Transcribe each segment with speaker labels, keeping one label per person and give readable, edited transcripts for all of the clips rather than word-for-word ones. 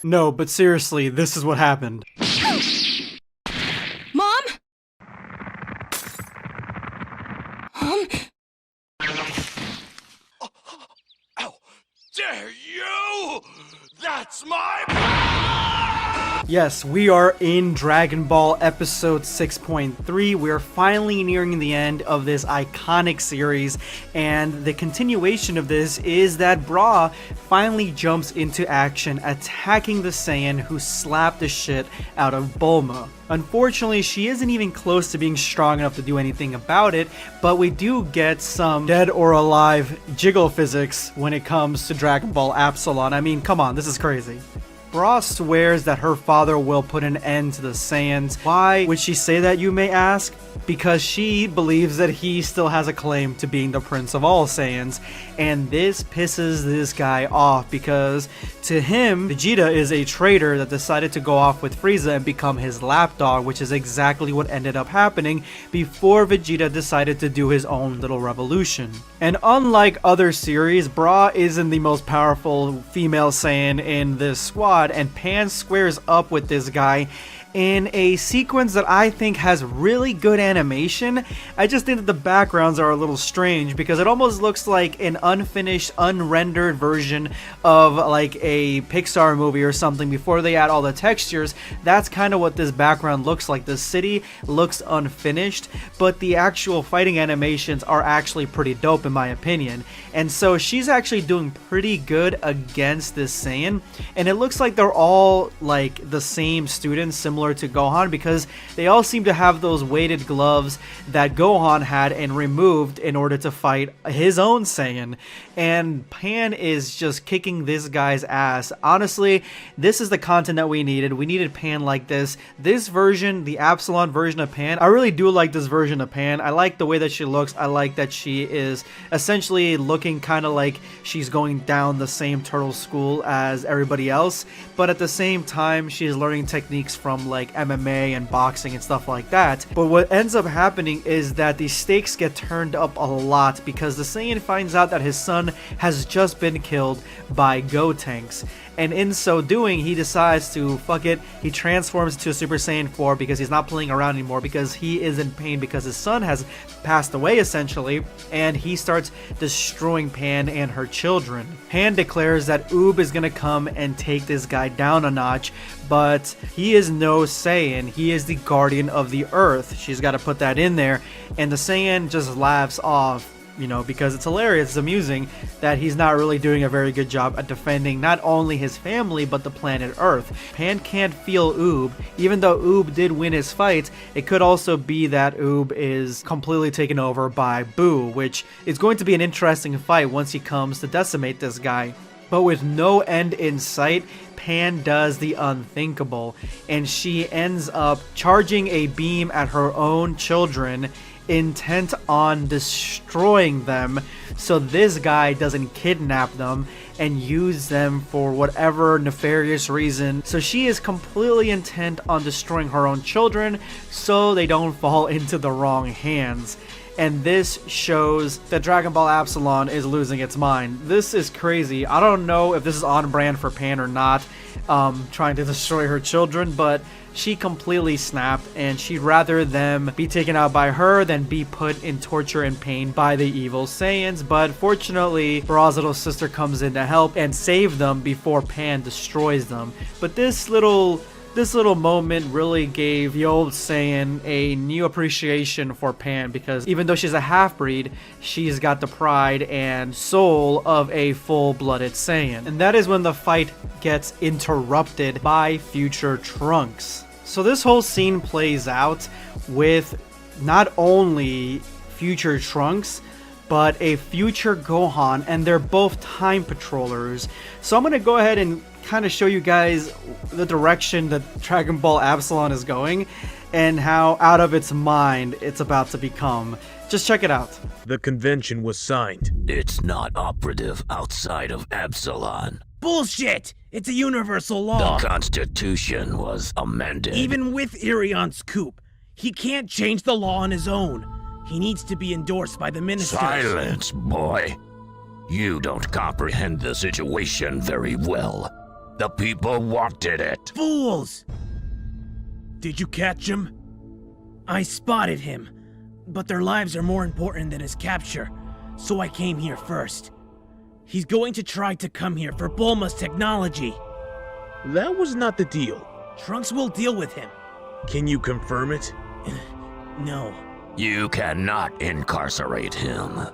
Speaker 1: No, but seriously, this is what happened.
Speaker 2: Mom?
Speaker 3: How dare you! That's my...
Speaker 1: Yes, we are in Dragon Ball episode 6.3. We are finally nearing the end of this iconic series, and the continuation of this is that Bra finally jumps into action, attacking the Saiyan who slapped the shit out of Bulma. Unfortunately, she isn't even close to being strong enough to do anything about it, but we do get some dead or alive jiggle physics when it comes to Dragon Ball Absalon. I mean, come on, this is crazy. Bra swears that her father will put an end to the Saiyans. Why would she say that, you may ask? Because she believes that he still has a claim to being the prince of all Saiyans, and this pisses this guy off because to him, Vegeta is a traitor that decided to go off with Frieza and become his lapdog, which is exactly what ended up happening before Vegeta decided to do his own little revolution. And unlike other series, Bra isn't the most powerful female Saiyan in this squad, and Pan squares up with this guy in a sequence that I think has really good animation. I just think that the backgrounds are a little strange because it almost looks like an unfinished, unrendered version of like a Pixar movie or something before they add all the textures. That's kind of what this background looks like. The city looks unfinished, but the actual fighting animations are actually pretty dope in my opinion. And so she's actually doing pretty good against this Saiyan, and it looks like they're all like the same students, similar to Gohan, because they all seem to have those weighted gloves that Gohan had and removed in order to fight his own Saiyan. And Pan is just kicking this guy's ass. Honestly, this is the content that we needed. We needed Pan like this. This version, the Absalon version of Pan, I really do like this version of Pan. I like the way that she looks. I like that she is essentially looking kind of like she's going down the same turtle school as everybody else, but at the same time she's learning techniques from like MMA and boxing and stuff like that. But what ends up happening is that the stakes get turned up a lot because the Saiyan finds out that his son has just been killed by Gotenks, and in so doing he decides to fuck it. He transforms to a Super Saiyan 4 because he's not playing around anymore, because he is in pain because his son has passed away essentially, and he starts destroying Pan and her children. Pan declares that Oob is gonna come and take this guy down a notch, but he is no Saiyan. He is the guardian of the earth. She's got to put that in there, and the Saiyan just laughs off, you know, because it's hilarious, it's amusing that he's not really doing a very good job at defending not only his family but the planet Earth. Pan can't feel Oob. Even though Oob did win his fight, it could also be that Oob is completely taken over by Boo, which is going to be an interesting fight once he comes to decimate this guy. But with no end in sight, Pan does the unthinkable, and she ends up charging a beam at her own children, intent on destroying them so this guy doesn't kidnap them and use them for whatever nefarious reason. So she is completely intent on destroying her own children so they don't fall into the wrong hands. And this shows that Dragon Ball Absalon is losing its mind. This is crazy. I don't know if this is on brand for Pan or not, trying to destroy her children, but she completely snapped, and she'd rather them be taken out by her than be put in torture and pain by the evil Saiyans. But fortunately, Bra's little sister comes in to help and save them before Pan destroys them. But this little moment really gave the old Saiyan a new appreciation for Pan, because even though she's a half-breed, she's got the pride and soul of a full-blooded Saiyan. And that is when the fight gets interrupted by future Trunks. So this whole scene plays out with not only future Trunks, but a future Gohan, and they're both time patrollers. So I'm going to go ahead and kind of show you guys the direction that Dragon Ball Absalon is going and how out of its mind it's about to become. Just check it out.
Speaker 4: The convention was signed.
Speaker 5: It's not operative outside of Absalon.
Speaker 6: Bullshit! It's a universal law.
Speaker 5: The Constitution was amended.
Speaker 6: Even with Irion's coup, he can't change the law on his own. He needs to be endorsed by the ministers.
Speaker 5: Silence, boy. You don't comprehend the situation very well. The people wanted it.
Speaker 6: Fools! Did you catch him? I spotted him, but their lives are more important than his capture, so I came here first. He's going to try to come here for Bulma's technology.
Speaker 4: That was not the deal.
Speaker 6: Trunks will deal with him.
Speaker 4: Can you confirm it?
Speaker 6: No.
Speaker 5: You cannot incarcerate him.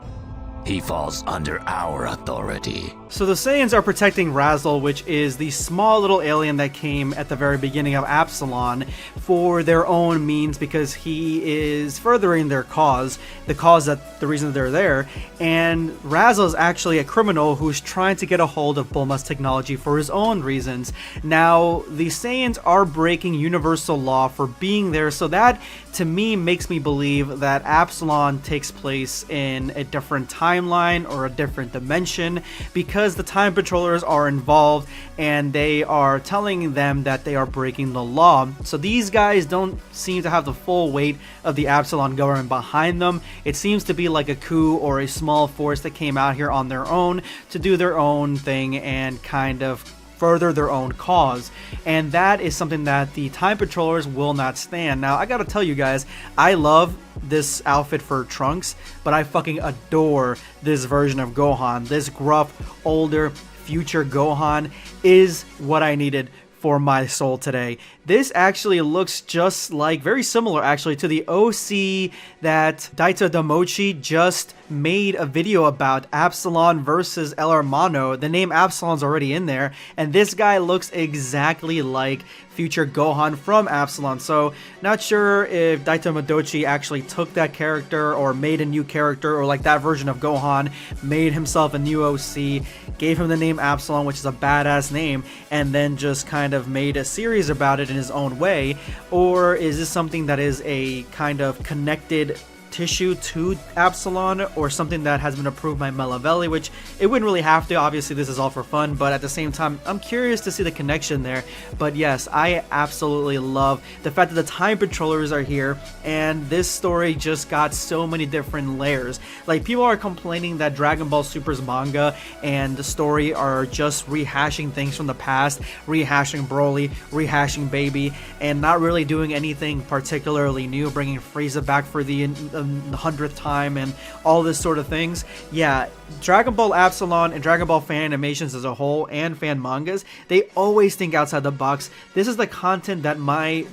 Speaker 5: He falls under our authority.
Speaker 1: So the Saiyans are protecting Razzle, which is the small little alien that came at the very beginning of Absalon, for their own means, because he is furthering their cause, the reason they're there. And Razzle is actually a criminal who's trying to get a hold of Bulma's technology for his own reasons. Now, the Saiyans are breaking universal law for being there, so that to me makes me believe that Absalon takes place in a different timeline or a different dimension, because the Time Patrollers are involved and they are telling them that they are breaking the law. So these guys don't seem to have the full weight of the Absalon government behind them. It seems to be like a coup or a small force that came out here on their own to do their own thing and kind of further their own cause, and that is something that the Time Patrollers will not stand. Now, I gotta tell you guys, I love this outfit for Trunks, but I fucking adore this version of Gohan. This gruff, older, future Gohan is what I needed for my soul today. This actually looks just like, very similar actually, to the OC that Daita Damochi just made a video about, Absalon versus El Hermano. The name Absalon's already in there, and this guy looks exactly like future Gohan from Absalon. So not sure if Daita Damochi actually took that character or made a new character, or like that version of Gohan made himself a new OC, gave him the name Absalon, which is a badass name, and then just kind of made a series about it in his own way. Or is this something that is a kind of connected tissue to Absalon, or something that has been approved by Melavelli, which it wouldn't really have to. Obviously this is all for fun, but at the same time I'm curious to see the connection there. But yes, I absolutely love the fact that the Time Patrollers are here, and this story just got so many different layers. Like, people are complaining that Dragon Ball Super's manga and the story are just rehashing things from the past, rehashing Broly, rehashing Baby, and not really doing anything particularly new, bringing Frieza back for the 100th time and all this sort of things. Yeah, Dragon Ball Absalon and Dragon Ball fan animations as a whole, and fan mangas, they always think outside the box. This is the content that my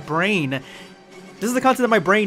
Speaker 1: brain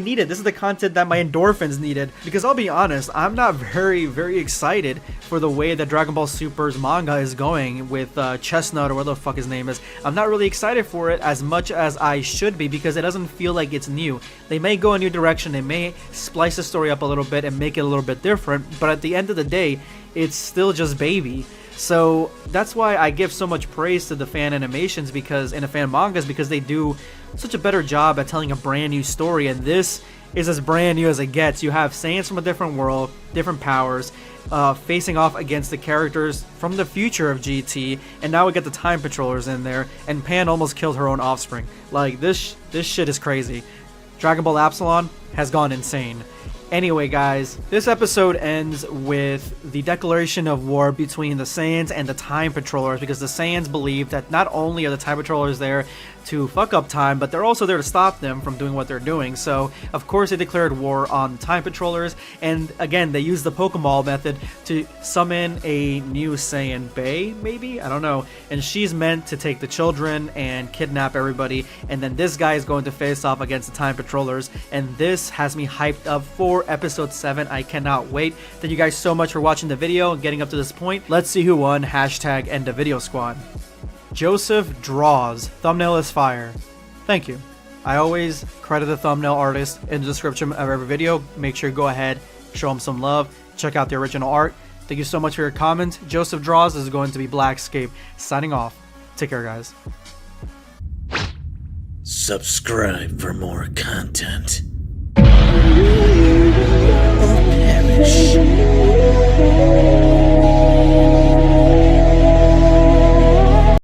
Speaker 1: needed. This is the content that my endorphins needed. Because I'll be honest, I'm not very excited for the way that Dragon Ball Super's manga is going with Chestnut, or whatever the fuck his name is. I'm not really excited for it as much as I should be, because it doesn't feel like it's new. They may go a new direction, they may splice the story up a little bit and make it a little bit different, but at the end of the day, it's still just Baby. So that's why I give so much praise to the fan animations, because, and the fan mangas, because they do such a better job at telling a brand new story, and this is as brand new as it gets. You have Saiyans from a different world, different powers, facing off against the characters from the future of GT, and now we get the Time Patrollers in there, and Pan almost killed her own offspring. Like, this shit is crazy. Dragon Ball Absalon has gone insane. Anyway, guys, this episode ends with the declaration of war between the Saiyans and the Time Patrollers, because the Saiyans believe that not only are the Time Patrollers there to fuck up time, but they're also there to stop them from doing what they're doing. So, of course, they declared war on Time Patrollers, and again, they used the Pokeball method to summon a new Saiyan Bay, maybe? I don't know. And she's meant to take the children and kidnap everybody, and then this guy is going to face off against the Time Patrollers, and this has me hyped up for episode 7. I cannot wait. Thank you guys so much for watching the video and getting up to this point. Let's see who won. Hashtag end the video squad. Joseph Draws. Thumbnail is fire. Thank you. I always credit the thumbnail artist in the description of every video. Make sure you go ahead, show him some love, check out the original art. Thank you so much for your comments. Joseph Draws is going to be BlackScape. Signing off. Take care, guys.
Speaker 5: Subscribe for more content.
Speaker 6: Perish.